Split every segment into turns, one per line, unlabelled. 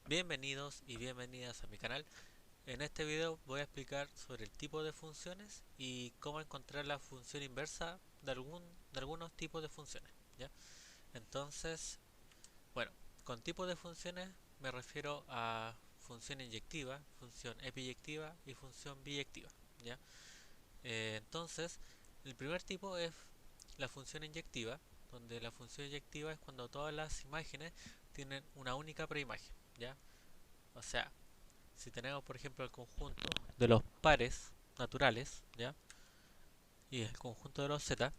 Bienvenidos y bienvenidas a mi canal. En este video voy a explicar sobre el tipo de funciones y cómo encontrar la función inversa de algunos tipos de funciones, ¿ya? Entonces, bueno, con tipos de funciones me refiero a función inyectiva, función epiyectiva y función biyectiva, ¿ya? Entonces, el primer tipo es la función inyectiva, donde la función inyectiva es cuando todas las imágenes tienen una única preimagen, ¿ya? O sea, si tenemos por ejemplo el conjunto de los pares naturales, ¿ya? Y el conjunto de los z,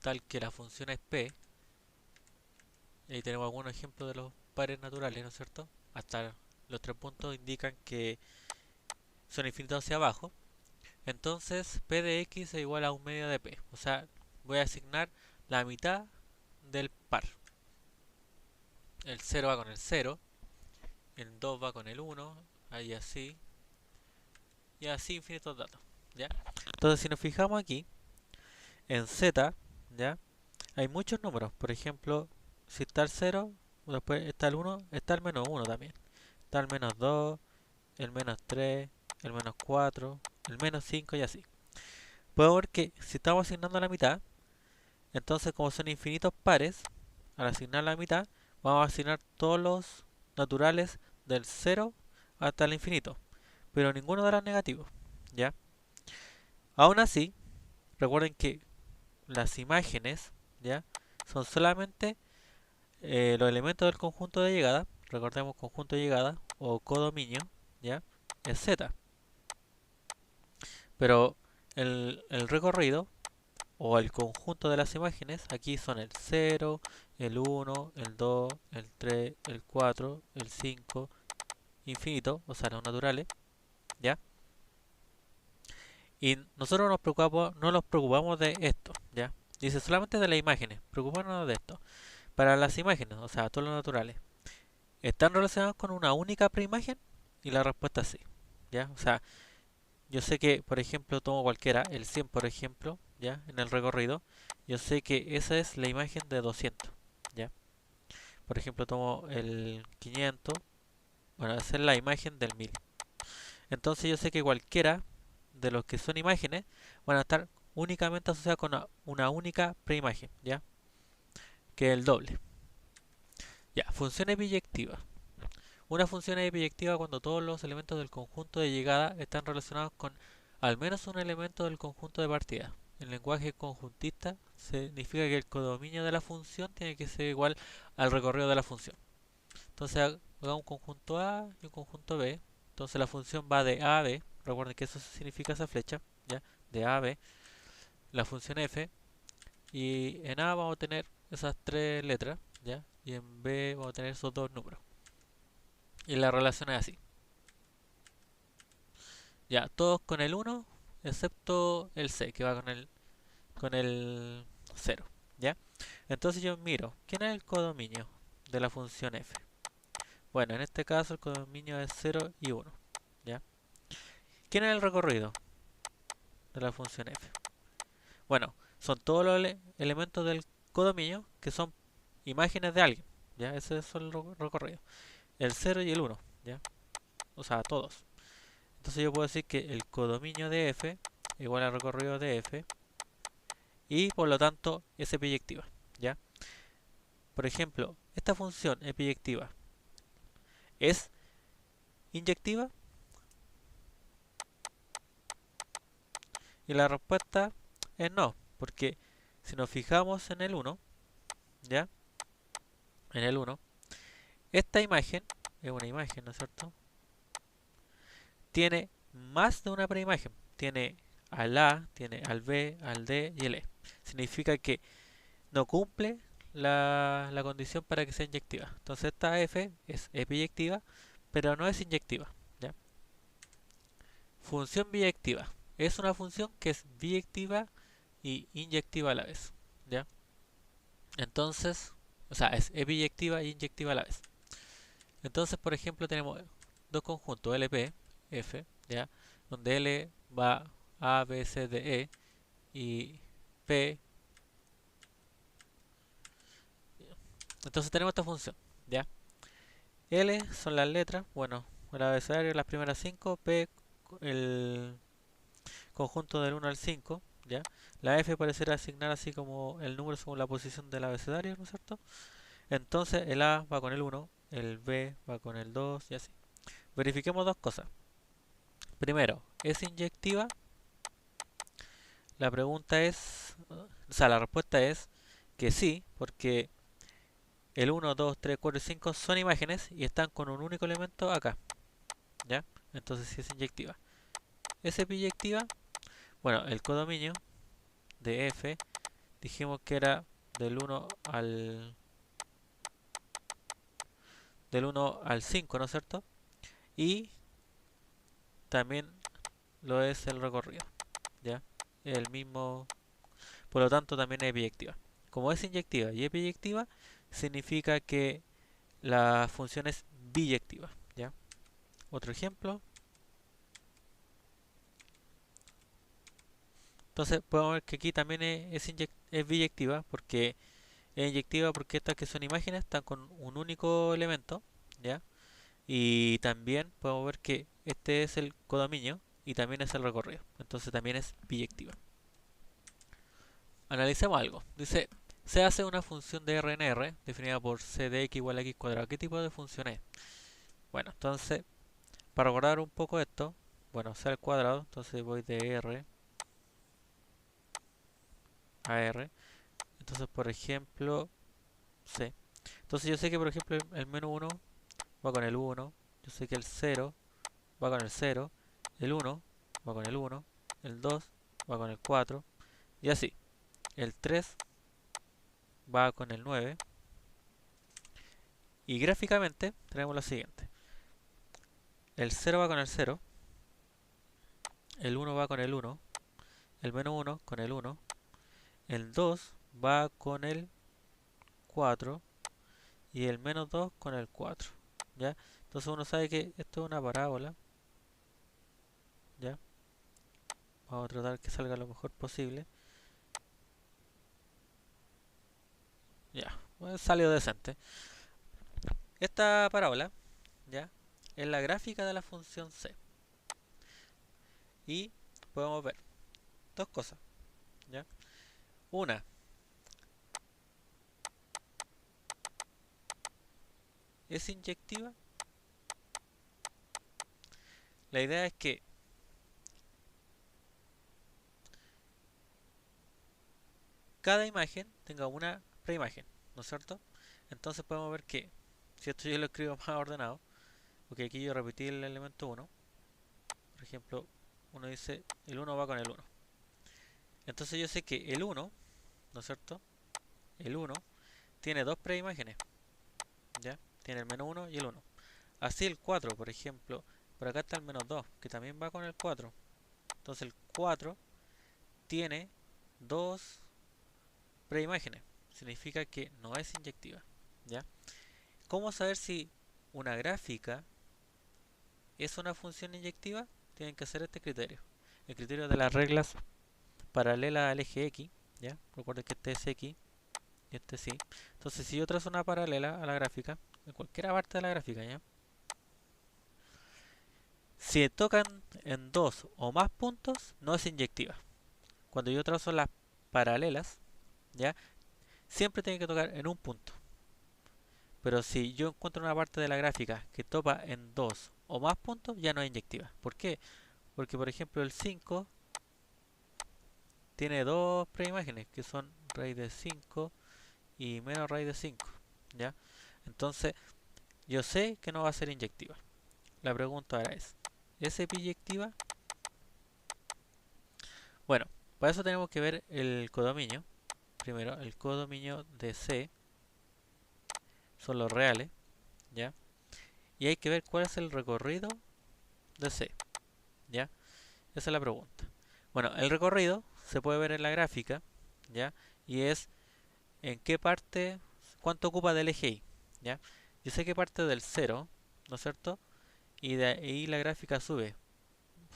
tal que la función es p, y ahí tenemos algunos ejemplos de los pares naturales, ¿no es cierto? Hasta los tres puntos indican que son infinitos hacia abajo. Entonces p de x es igual a un medio de p. O sea, voy a asignar la mitad del par. El 0 va con el 0, el 2 va con el 1, ahí así, y así infinitos datos, ¿ya? Entonces si nos fijamos aquí, en z, ¿ya? Hay muchos números, por ejemplo, si está el 0, después está el 1, está el menos 1 también. Está el menos 2, el menos 3, el menos 4, el menos 5 y así. Podemos ver que si estamos asignando la mitad, entonces como son infinitos pares, al asignar la mitad, vamos a asignar todos los naturales del 0 hasta el infinito, pero ninguno de los negativos, ¿ya? Aún así, recuerden que las imágenes, ¿ya? Son solamente los elementos del conjunto de llegada, recordemos conjunto de llegada o codominio, ¿ya? Es Z. Pero el recorrido o el conjunto de las imágenes aquí son el 0, el 1, el 2, el 3, el 4, el 5, infinito, o sea, los naturales, ¿ya? Y nosotros no nos preocupamos de esto, ¿ya? Dice solamente de las imágenes, preocuparnos de esto. Para las imágenes, o sea, todos los naturales, ¿están relacionados con una única preimagen? Y la respuesta es sí, ¿ya? O sea, yo sé que, por ejemplo, tomo cualquiera, el 100 por ejemplo, ¿ya? En el recorrido, yo sé que esa es la imagen de 200, ¿ya? Por ejemplo, tomo el 500, bueno, esa es la imagen del 1000. Entonces yo sé que cualquiera de los que son imágenes van a estar únicamente asociados con una única preimagen, ¿ya? Que es el doble. Ya, funciones biyectivas. Una función es biyectiva cuando todos los elementos del conjunto de llegada están relacionados con al menos un elemento del conjunto de partida. En lenguaje conjuntista significa que el codominio de la función tiene que ser igual al recorrido de la función. Entonces haga un conjunto A y un conjunto B. Entonces la función va de A a B. Recuerden que eso significa esa flecha, ¿ya? De A a B. La función f. Y en A vamos a tener esas tres letras, ¿ya? Y en B vamos a tener esos dos números. Y la relación es así. Ya, todos con el 1, excepto el C, que va con el 0. ¿Ya? Entonces yo miro, ¿quién es el codominio de la función f? Bueno, en este caso el codominio es 0 y 1. ¿Ya? ¿Quién es el recorrido de la función f? Bueno, son todos los elementos del codominio que son imágenes de alguien. ¿Ya? Ese es el recorrido. El 0 y el 1. ¿Ya? O sea, todos. Entonces yo puedo decir que el codominio de f es igual al recorrido de f y por lo tanto es biyectiva, ¿ya? Por ejemplo, esta función biyectiva es inyectiva y la respuesta es no, porque si nos fijamos en el 1, ¿ya? En el 1, esta imagen es una imagen, ¿no es cierto? Tiene más de una preimagen, tiene al A, tiene al B, al D y el E. Significa que no cumple la condición para que sea inyectiva. Entonces esta F es biyectiva, pero no es inyectiva, ¿ya? Función biyectiva. Es una función que es biyectiva y inyectiva a la vez, ¿ya? Entonces, o sea, es biyectiva e inyectiva a la vez. Entonces, por ejemplo, tenemos dos conjuntos LP, F, ¿ya? Donde L va A, B, C, D, E y P. Entonces tenemos esta función, ¿ya? L son las letras, bueno, el abecedario, las primeras 5, P el conjunto del 1 al 5, ¿ya? La F parecerá asignar así como el número según la posición del abecedario, ¿no es cierto? Entonces el A va con el 1, el B va con el 2 y así. Verifiquemos dos cosas. Primero, ¿es inyectiva? La pregunta es, o sea, la respuesta es que sí, porque el 1, 2, 3, 4 y 5 son imágenes y están con un único elemento acá, ¿ya? Entonces sí es inyectiva. ¿Es biyectiva? Bueno, el codominio de F dijimos que era del 1 al 5, ¿no es cierto? Y también lo es el recorrido, ¿ya? El mismo, por lo tanto también es biyectiva. Como es inyectiva y es biyectiva, significa que la función es biyectiva, ¿ya? Otro ejemplo. Entonces podemos ver que aquí también es biyectiva porque es inyectiva porque estas que son imágenes están con un único elemento, ¿ya? Y también podemos ver que este es el codominio y también es el recorrido. Entonces también es biyectiva. Analicemos algo. Dice, se hace una función de RNR definida por c de x igual a x cuadrado. ¿Qué tipo de función es? Bueno, entonces, para recordar un poco esto, bueno, c al cuadrado, entonces voy de R a R. Entonces, por ejemplo, C. Entonces yo sé que, por ejemplo, el menos 1 va con el 1. Yo sé que el 0 va con el 0. El 1 va con el 1. El 2 va con el 4. Y así. El 3 va con el 9. Y gráficamente tenemos lo siguiente. El 0 va con el 0. El 1 va con el 1. El menos 1 con el 1. El 2 va con el 4. Y el menos 2 con el 4. ¿Ya? Entonces uno sabe que esto es una parábola. ¿Ya? Vamos a tratar que salga lo mejor posible. Ya, pues salió decente. Esta parábola, ¿ya? Es la gráfica de la función c. Y podemos ver dos cosas, ¿ya? Una, es inyectiva. La idea es que cada imagen tenga una preimagen, ¿no es cierto? Entonces podemos ver que, si esto yo lo escribo más ordenado, porque aquí yo repetí el elemento 1, por ejemplo, uno dice el 1 va con el 1. Entonces yo sé que el 1, ¿no es cierto? El 1 tiene dos preimágenes, ¿ya? Tiene el menos 1 y el 1. Así el 4, por ejemplo, por acá está el menos 2, que también va con el 4. Entonces el 4 tiene dos preimágenes. Significa que no es inyectiva, ¿ya? ¿Cómo saber si una gráfica es una función inyectiva? Tienen que hacer este criterio. El criterio de las reglas paralelas al eje X, ¿ya? Recuerden que este es X y este sí. Entonces si yo trazo una paralela a la gráfica, en cualquier parte de la gráfica, ¿ya? Si tocan en dos o más puntos, no es inyectiva. Cuando yo trazo las paralelas, ¿ya? Siempre tiene que tocar en un punto. Pero si yo encuentro una parte de la gráfica que topa en dos o más puntos, ya no es inyectiva. ¿Por qué? Porque, por ejemplo, el 5 tiene dos preimágenes, que son raíz de 5 y menos raíz de 5, ¿ya? Entonces, yo sé que no va a ser inyectiva. La pregunta ahora ¿es biyectiva? Bueno, para eso tenemos que ver el codominio. Primero, el codominio de C son los reales, ¿ya? Y hay que ver cuál es el recorrido de C, ¿ya? Esa es la pregunta. Bueno, el recorrido se puede ver en la gráfica, ¿ya? Y es en qué parte, cuánto ocupa del eje Y, ¿ya? Yo sé que parte del 0, ¿no es cierto? Y de ahí la gráfica sube.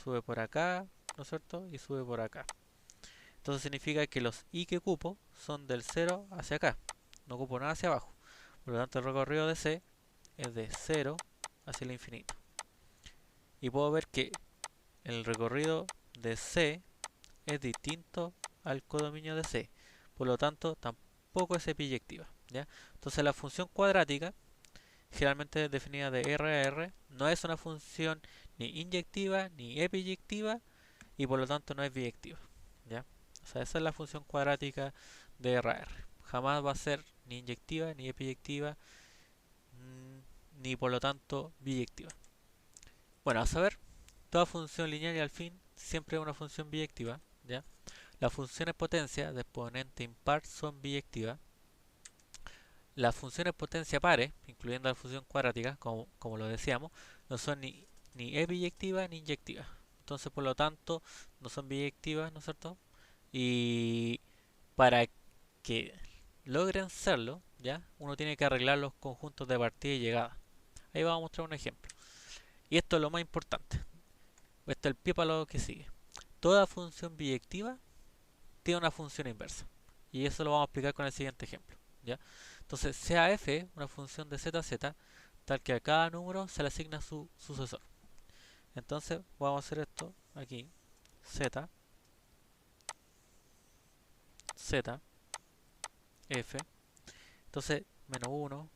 Sube por acá, ¿no es cierto? Y sube por acá. Entonces significa que los Y que ocupo son del 0 hacia acá. No ocupo nada hacia abajo. Por lo tanto, el recorrido de C es de 0 hacia el infinito. Y puedo ver que el recorrido de C es distinto al codominio de C. Por lo tanto, tampoco es epiyectiva, ¿ya? Entonces la función cuadrática, generalmente definida de R a R, no es una función ni inyectiva ni epiyectiva y por lo tanto no es biyectiva, ¿ya? O sea, esa es la función cuadrática de R a R. Jamás va a ser ni inyectiva ni epiyectiva ni por lo tanto biyectiva. Bueno, a saber, toda función lineal y al fin siempre es una función biyectiva, ¿ya? Las funciones potencia de exponente impar son biyectivas. Las funciones potencia pares, incluyendo la función cuadrática, como lo decíamos, no son ni biyectivas ni inyectivas. Entonces, por lo tanto, no son biyectivas, ¿no es cierto? Y para que logren serlo, ¿ya? Uno tiene que arreglar los conjuntos de partida y llegada. Ahí vamos a mostrar un ejemplo. Y esto es lo más importante. Esto es el pie para lo que sigue. Toda función biyectiva tiene una función inversa. Y eso lo vamos a explicar con el siguiente ejemplo, ¿ya? Entonces, sea f una función de z tal que a cada número se le asigna su sucesor. Entonces, vamos a hacer esto aquí. Z, f. Entonces, menos 1,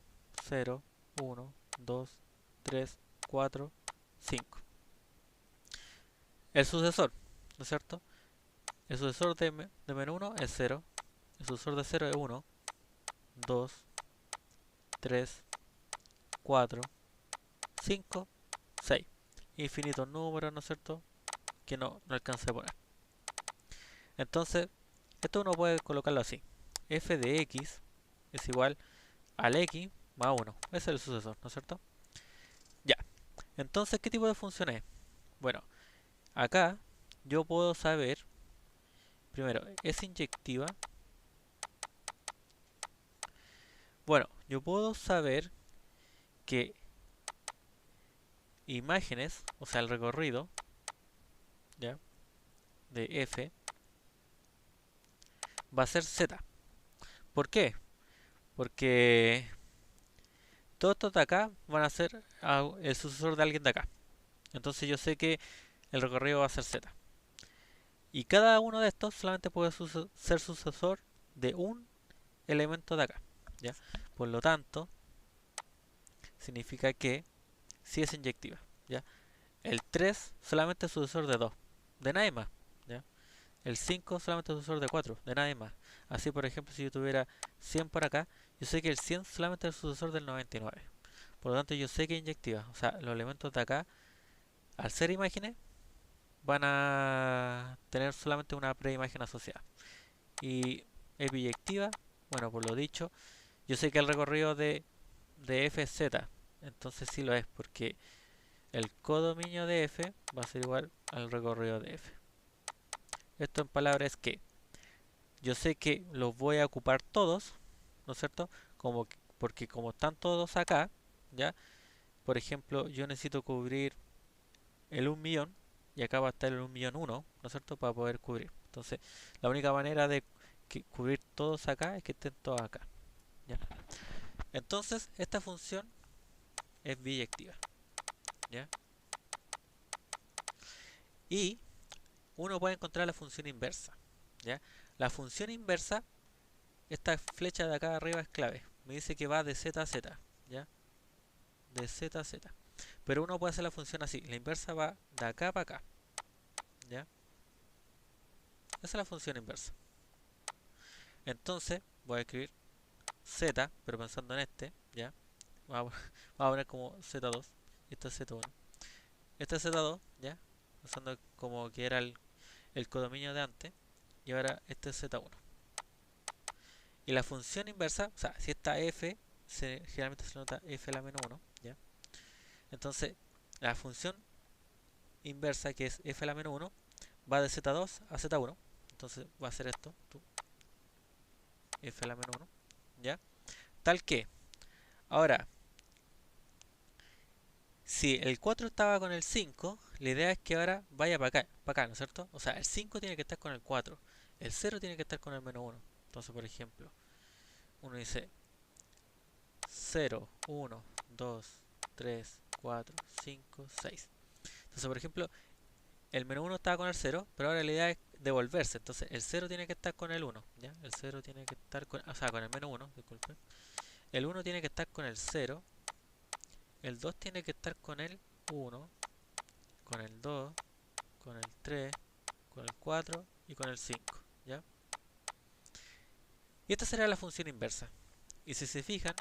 0, 1, 2, 3, 4, 5. El sucesor, ¿no es cierto? El sucesor de menos 1 es 0. El sucesor de 0 es 1, 2, 3, 4, 5, 6. Infinitos números, ¿no es cierto? Que no alcancé a poner. Entonces, esto uno puede colocarlo así. F de x es igual al x más 1. Ese es el sucesor, ¿no es cierto? Ya. Entonces, ¿qué tipo de función es? Bueno, acá yo puedo saber, primero, ¿es inyectiva? Bueno, yo puedo saber que imágenes, o sea, el recorrido, ¿ya? De f va a ser z. ¿Por qué? Porque todos estos de acá van a ser el sucesor de alguien de acá. Entonces yo sé que el recorrido va a ser z. Y cada uno de estos solamente puede ser sucesor de un elemento de acá, ¿ya? Por lo tanto, significa que sí es inyectiva, ¿ya? El 3 solamente es sucesor de 2, de nadie más, ¿ya? El 5 solamente es sucesor de 4, de nadie más. Así, por ejemplo, si yo tuviera 100 por acá, yo sé que el 100 solamente es el sucesor del 99. Por lo tanto, yo sé que es inyectiva. O sea, los elementos de acá, al ser imágenes, van a tener solamente una preimagen asociada. Y es biyectiva, bueno, por lo dicho, yo sé que el recorrido de f es z. Entonces sí lo es, porque el codominio de f va a ser igual al recorrido de f. Esto en palabras es que yo sé que los voy a ocupar todos, ¿no es cierto? Porque como están todos acá, ¿ya? Por ejemplo, yo necesito cubrir el 1.000.000 y acá va a estar el 1.000.001, ¿no es cierto? Para poder cubrir. Entonces, la única manera de cubrir todos acá es que estén todos acá, ¿ya? Entonces, esta función es biyectiva, ¿ya? Y uno puede encontrar la función inversa, ¿ya? La función inversa, esta flecha de acá arriba es clave. Me dice que va de z a z, ¿ya? De z a z. Pero uno puede hacer la función así. La inversa va de acá para acá, ¿ya? Esa es la función inversa. Entonces, voy a escribir z, pero pensando en este, ¿ya? Vamos a poner como z2. Esto es z1. Este es z2, ¿ya? Pensando como que era el codominio de antes. Y ahora este es z1. Y la función inversa, o sea, si esta f, generalmente se nota f a la menos 1, ¿ya? Entonces, la función inversa, que es f a la menos 1, va de z2 a z1. Entonces va a ser esto, f a la menos 1, ¿ya? Tal que, ahora, si el 4 estaba con el 5, la idea es que ahora vaya para acá, ¿no es cierto? O sea, el 5 tiene que estar con el 4, el 0 tiene que estar con el menos 1. Entonces, por ejemplo, uno dice 0, 1, 2, 3, 4, 5, 6. Entonces, por ejemplo, el menú 1 estaba con el 0, pero ahora la idea es devolverse. Entonces, el 0 tiene que estar con el 1, ¿ya? El 0 tiene que estar con, o sea, con el menú 1, disculpen. El 1 tiene que estar con el 0. El 2 tiene que estar con el 1, con el 2, con el 3, con el 4 y con el 5, ¿ya? Y esta será la función inversa. Y si se fijan,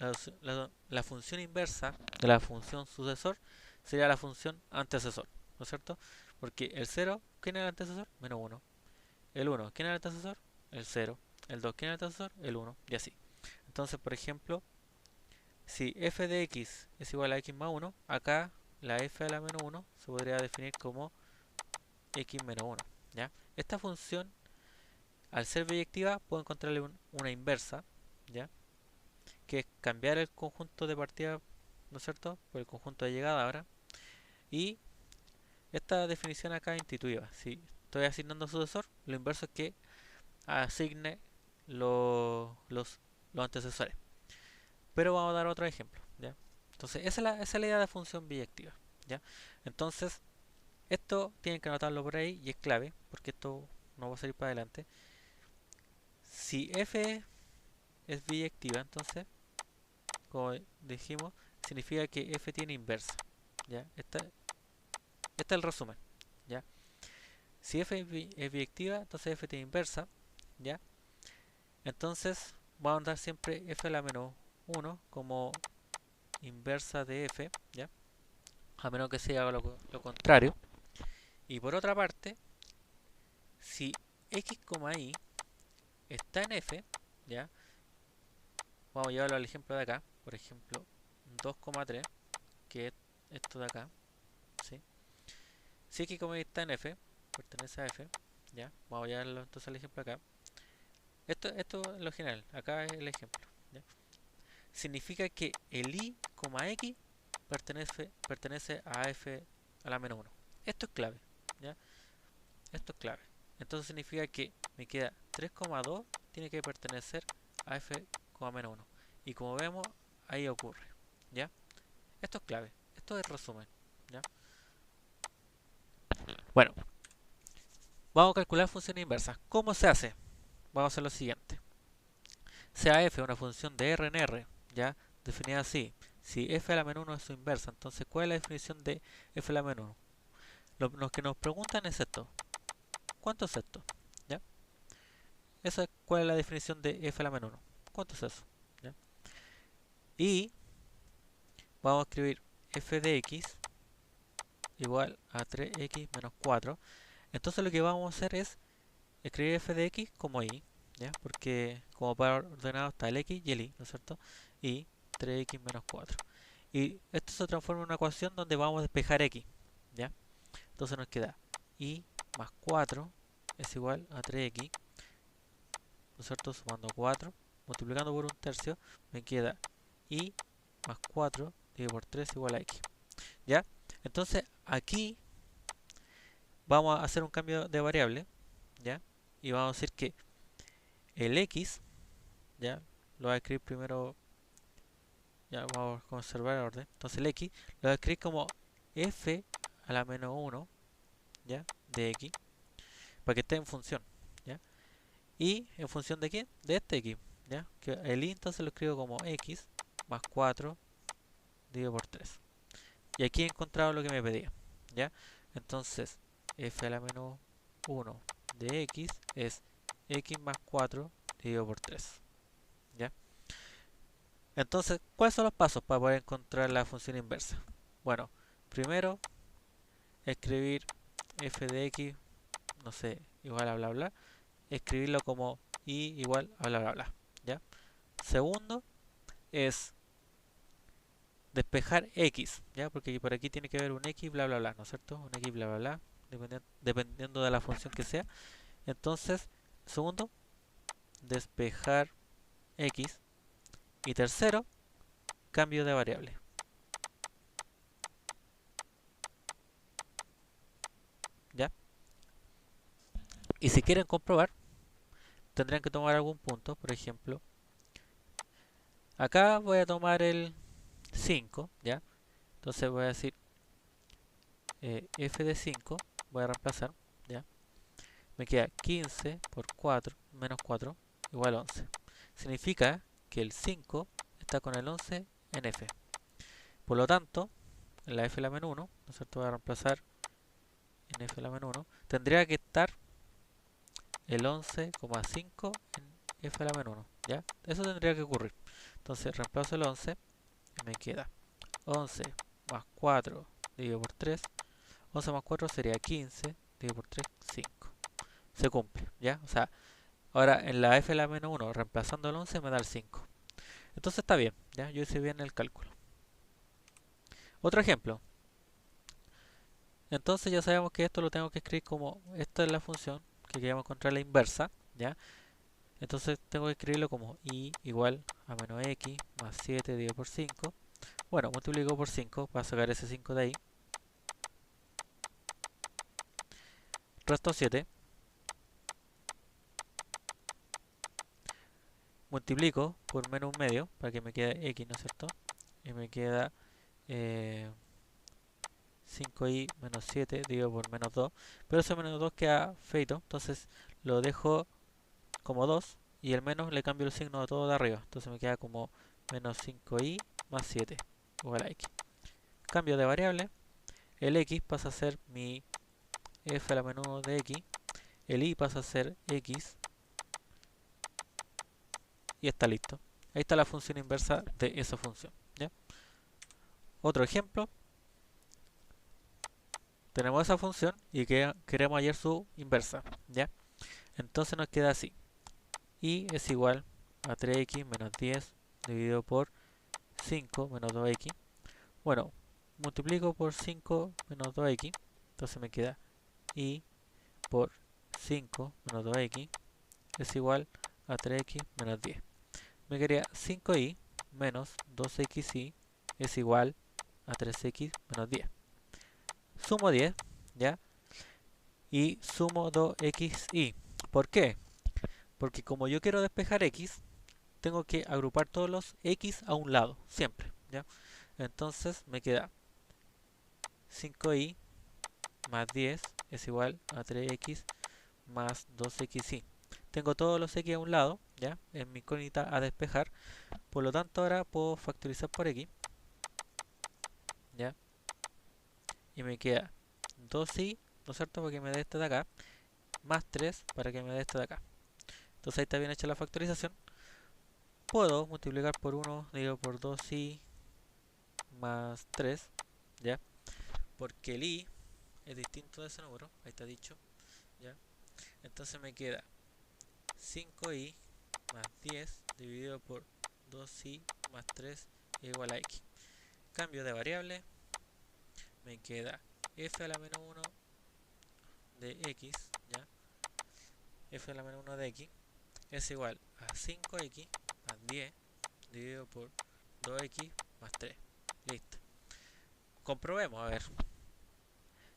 la función inversa de la función sucesor sería la función antecesor, ¿no es cierto? Porque el 0, ¿quién era el antecesor? Menos 1. El 1, ¿quién era el antecesor? El 0. El 2, ¿quién era el antecesor? El 1. Y así. Entonces, por ejemplo, si f de x es igual a x más 1, acá la f a la menos 1 se podría definir como x menos 1, ¿ya? Esta función, al ser biyectiva, puedo encontrarle una inversa, ¿ya? Que es cambiar el conjunto de partida, ¿no es cierto?, por el conjunto de llegada ahora. Y esta definición acá es intuitiva. Si estoy asignando sucesor, lo inverso es que asigne los antecesores. Pero vamos a dar otro ejemplo, ¿ya? Entonces, esa es la idea de función biyectiva, ¿ya? Entonces, esto tienen que anotarlo por ahí y es clave, porque esto no va a salir para adelante. Si f es biyectiva, entonces, como dijimos, significa que f tiene inversa, ¿ya? Este es el resumen, ¿ya? Si f es biyectiva, entonces f tiene inversa, ¿ya? Entonces, vamos a dar siempre f a la menos 1 como inversa de f, ¿ya? A menos que sea lo contrario. Y por otra parte, si x, y está en f, ¿ya? Vamos a llevarlo al ejemplo de acá. Por ejemplo, 2,3, que es esto de acá, ¿sí? Si x, y está en f, pertenece a f, ¿ya? Vamos a llevarlo entonces al ejemplo acá. Esto es lo general, acá es el ejemplo, ¿ya? Significa que el y, x pertenece a f a la menos 1. Esto es clave, ¿ya? Esto es clave. Entonces significa que me queda 3,2 tiene que pertenecer a f, menos 1. Y como vemos, ahí ocurre, ¿ya? Esto es clave. Esto es resumen, ¿ya? Bueno, vamos a calcular funciones inversas. ¿Cómo se hace? Vamos a hacer lo siguiente. Sea f una función de R en R, ¿ya? Definida así. Si f a la menos 1 es su inversa, entonces ¿cuál es la definición de f a la menos 1? Lo que nos preguntan es esto. ¿Cuánto es esto? ¿Ya? ¿Cuál es la definición de f a la menos 1? ¿Cuánto es eso? ¿Ya? Y vamos a escribir f de x igual a 3x menos 4. Entonces lo que vamos a hacer es escribir f de x como y, ¿ya? Porque como par ordenado está el x y el y, ¿no es cierto? Y 3x menos 4. Y esto se transforma en una ecuación donde vamos a despejar x, ¿ya? Entonces nos queda y más 4 es igual a 3x, ¿no es cierto? Sumando 4, multiplicando por un tercio, me queda y más 4 dividido por 3 igual a x, ¿ya? Entonces aquí vamos a hacer un cambio de variable, ¿ya? Y vamos a decir que el x, ¿ya? Lo voy a escribir primero, ya vamos a conservar el orden. Entonces el x lo voy a escribir como f a la menos 1, ¿ya? De x, para que esté en función, ¿ya? Y en función de quién? De este x, ¿ya? Que el y entonces lo escribo como x más 4 dividido por 3. Y aquí he encontrado lo que me pedía, ¿ya? Entonces, f a la menos 1 de x es x más 4 dividido por 3, ¿ya? Entonces, ¿cuáles son los pasos para poder encontrar la función inversa? Bueno, primero, escribir f de x, no sé, igual a bla bla, escribirlo como y igual a bla bla bla, ¿ya? Segundo, es despejar x, ¿ya? Porque por aquí tiene que haber un x bla bla bla, ¿no es cierto? Un x bla bla bla, dependiendo de la función que sea. Entonces, segundo, despejar x. Y tercero, cambio de variable, ¿ya? Y si quieren comprobar, tendrán que tomar algún punto. Por ejemplo, acá voy a tomar el 5, ¿ya? Entonces voy a decir f de 5, voy a reemplazar, ¿ya? Me queda 15 por 4 menos 4 igual a 11. Significa que el 5 está con el 11 en f. Por lo tanto, en la f la menos 1, ¿no es cierto? Voy a reemplazar en f la menos 1. Tendría que estar el 11,5 en f a la menos 1, ¿ya? Eso tendría que ocurrir. Entonces reemplazo el 11 y me queda 11 más 4 dividido por 3. 11 más 4 sería 15 dividido por 3, 5. Se cumple, ¿ya? O sea, ahora en la f a la menos 1, reemplazando el 11 me da el 5. Entonces está bien, ¿ya? Yo hice bien el cálculo. Otro ejemplo. Entonces ya sabemos que esto lo tengo que escribir como, esta es la función que queremos encontrar la inversa, ¿ya? Entonces tengo que escribirlo como y igual a menos x más 7 dividido por 5. Bueno, multiplico por 5 para sacar ese 5 de ahí. Resto 7. Multiplico por menos un medio para que me quede x, ¿no es cierto? Y me queda 5y menos 7 dividido por menos 2. Pero ese menos 2 queda feito, entonces lo dejo como 2 y el menos le cambio el signo a todo de arriba. Entonces me queda como menos 5y más 7 igual a x. Cambio de variable. El x pasa a ser mi f a la menos 1 de x. El y pasa a ser x. Y está listo. Ahí está la función inversa de esa función, ¿ya? Otro ejemplo. Tenemos esa función y que queremos hallar su inversa, ¿ya? Entonces nos queda así. Y es igual a 3x menos 10 dividido por 5 menos 2x. Bueno, multiplico por 5 menos 2x. Entonces me queda y por 5 menos 2x es igual a 3x menos 10. Me quedaría 5y menos 2xy es igual a 3x menos 10. Sumo 10, ¿ya? Y sumo 2xy. ¿Por qué? Porque como yo quiero despejar x, tengo que agrupar todos los x a un lado, siempre, ¿ya? Entonces me queda 5y más 10 es igual a 3x más 2xy. Tengo todos los x a un lado, ¿ya? En mi incógnita a despejar. Por lo tanto, ahora puedo factorizar por x, ¿ya? Y me queda 2y, ¿no es cierto? Para que me dé este de acá, más 3 para que me dé este de acá. Entonces ahí está bien hecha la factorización. Puedo multiplicar por 1 dividido por 2y más 3, ¿ya? Porque el y es distinto de ese número, ahí está dicho, ¿ya? Entonces me queda 5y más 10 dividido por 2y más 3 es igual a x. Cambio de variable, me queda f a la menos 1 de x, ¿ya? F a la menos 1 de x es igual a 5x más 10 dividido por 2x más 3. Listo. Comprobemos, a ver.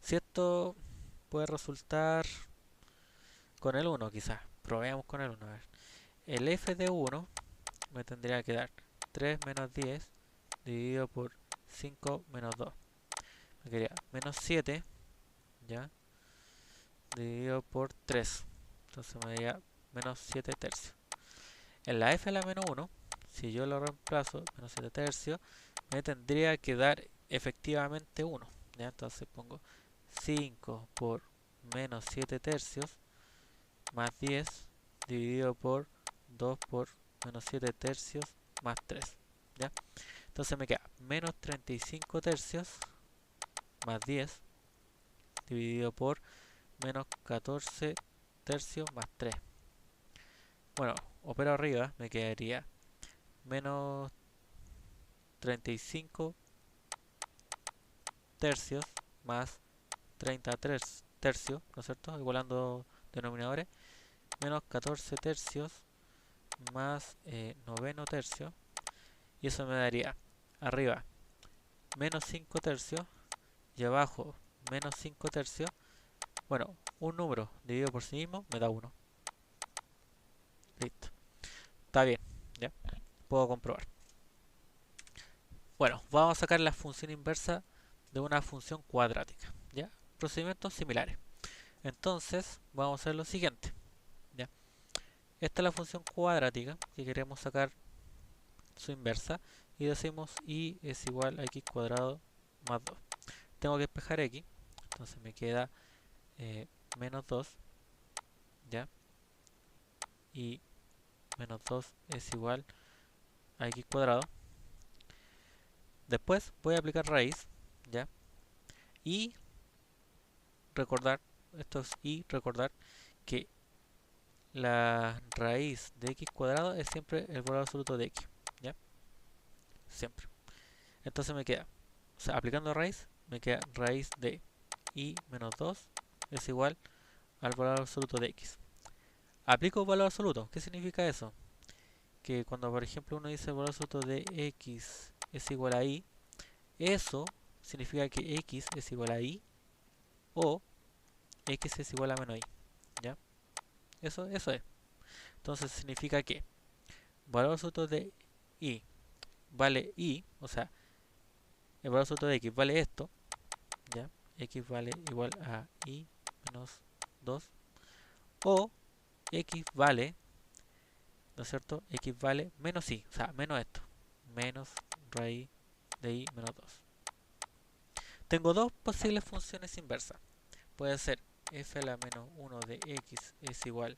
Si esto puede resultar con el 1 quizás. Probemos con el 1, a ver. El f de 1 me tendría que dar 3 menos 10 dividido por 5 menos 2. Me quedaría menos 7, ¿ya? Dividido por 3. Entonces me daría menos 7 tercios. En la f a la menos 1, si yo lo reemplazo, menos 7 tercios, me tendría que dar efectivamente 1. ¿Ya? Entonces pongo 5 por menos 7 tercios más 10 dividido por 2 por menos 7 tercios más 3. ¿Ya? Entonces me queda menos 35 tercios más 10 dividido por menos 14 tercios más 3. Bueno, opero arriba, me quedaría menos 35 tercios más 33 tercios, ¿no es cierto? Igualando denominadores. Menos 14 tercios más noveno tercio. Y eso me daría arriba menos 5 tercios y abajo menos 5 tercios. Bueno, un número dividido por sí mismo me da 1. Listo. Está bien, ya. Puedo comprobar. Bueno, vamos a sacar la función inversa de una función cuadrática, ¿ya? Procedimientos similares. Entonces, vamos a hacer lo siguiente, ¿ya? Esta es la función cuadrática que queremos sacar su inversa y decimos y es igual a x cuadrado más 2. Tengo que despejar x, entonces me queda menos 2, ¿ya? Y menos 2 es igual a x cuadrado. Después voy a aplicar raíz, ¿ya? Y recordar, esto es y recordar que la raíz de x cuadrado es siempre el valor absoluto de x, ¿ya? Siempre. Entonces me queda, o sea, aplicando raíz, me queda raíz de y menos 2 es igual al valor absoluto de x. Aplico valor absoluto. ¿Qué significa eso? Que cuando, por ejemplo, uno dice el valor absoluto de x es igual a y, eso significa que x es igual a y o x es igual a menos y, ¿ya? Eso es. Entonces significa que valor absoluto de y vale y, o sea, el valor absoluto de x vale esto, ¿ya? X vale igual a y menos 2 o x vale, ¿no es cierto? X vale menos y, o sea, menos esto, menos raíz de y menos 2. Tengo dos posibles funciones inversas. Puede ser f a la menos 1 de x es igual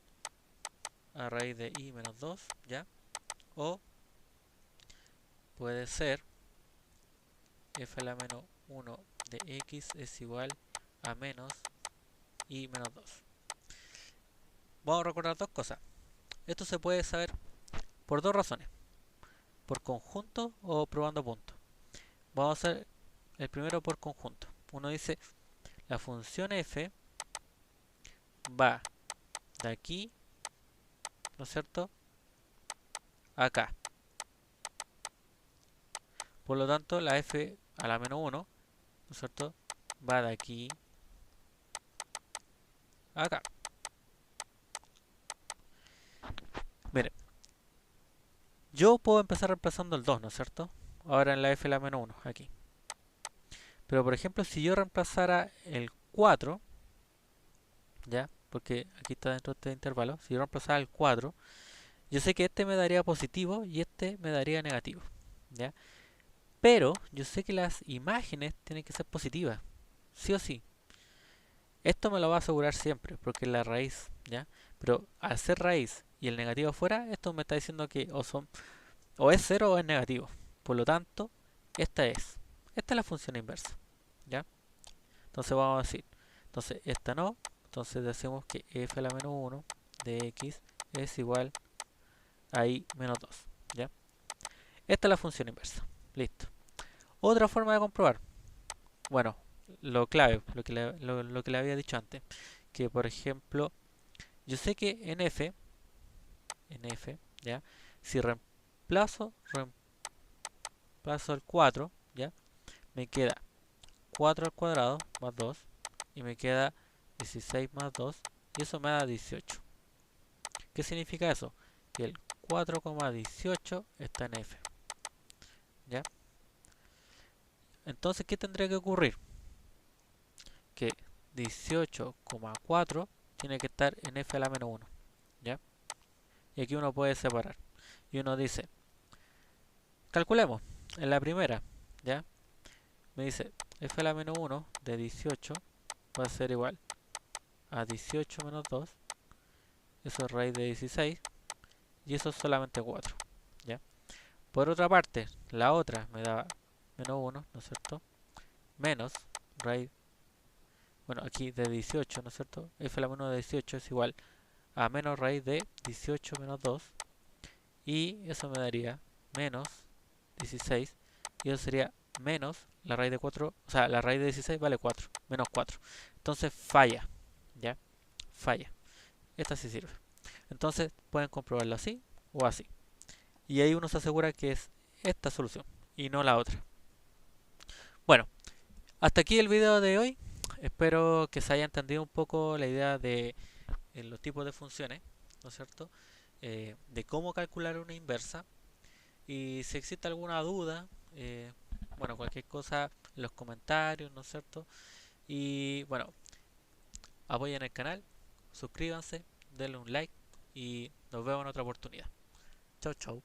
a raíz de y menos 2, ¿ya? O puede ser f a la menos 1 de x es igual a menos y menos 2. Vamos a recordar dos cosas. Esto se puede saber por dos razones. Por conjunto o probando puntos. Vamos a hacer el primero por conjunto. Uno dice, la función f va de aquí, ¿no es cierto?, acá. Por lo tanto, la f a la menos 1, ¿no es cierto?, va de aquí a acá. Miren, yo puedo empezar reemplazando el 2, ¿no es cierto? Ahora en la f a la menos 1, aquí. Pero por ejemplo, si yo reemplazara el 4, ¿ya? Porque aquí está dentro de este intervalo. Si yo reemplazara el 4, yo sé que este me daría positivo y este me daría negativo, ¿ya? Pero yo sé que las imágenes tienen que ser positivas, sí o sí. Esto me lo va a asegurar siempre, porque es la raíz, ¿ya? Pero al ser raíz y el negativo afuera, esto me está diciendo que o es cero o es negativo. Por lo tanto, esta es la función inversa, ¿ya? Entonces vamos a decir, entonces esta no, entonces decimos que f a la menos 1 de x es igual a y menos 2, ¿ya? Esta es la función inversa, listo. Otra forma de comprobar, bueno, lo clave, lo que le había dicho antes, que por ejemplo, yo sé que en f, ¿ya? Si reemplazo el 4, ¿ya? Me queda 4 al cuadrado más 2 y me queda 16 más 2 y eso me da 18. ¿Qué significa eso? Que el 4,18 está en f, ¿ya? Entonces, ¿qué tendría que ocurrir? Que 18,4 tiene que estar en f a la menos 1, ¿ya? Y aquí uno puede separar. Y uno dice, calculemos, en la primera, ¿ya? Me dice, f a la menos 1 de 18 va a ser igual a 18 menos 2, eso es raíz de 16, y eso es solamente 4, ¿ya? Por otra parte, la otra me da menos 1, ¿no es cierto? Menos raíz, bueno, aquí de 18, ¿no es cierto? F a la menos 1 de 18 es igual a menos raíz de 18 menos 2, y eso me daría menos 16, y eso sería menos la raíz de 4, o sea, la raíz de 16 vale 4, menos 4. Entonces falla, ¿ya? Falla. Esta sí sirve. Entonces pueden comprobarlo así o así. Y ahí uno se asegura que es esta solución y no la otra. Bueno, hasta aquí el video de hoy. Espero que se haya entendido un poco la idea de los tipos de funciones, ¿no es cierto? De cómo calcular una inversa. Y si existe alguna duda, Bueno, cualquier cosa en los comentarios, ¿no es cierto? Y bueno, apoyen el canal, suscríbanse, denle un like y nos vemos en otra oportunidad. Chau, chau.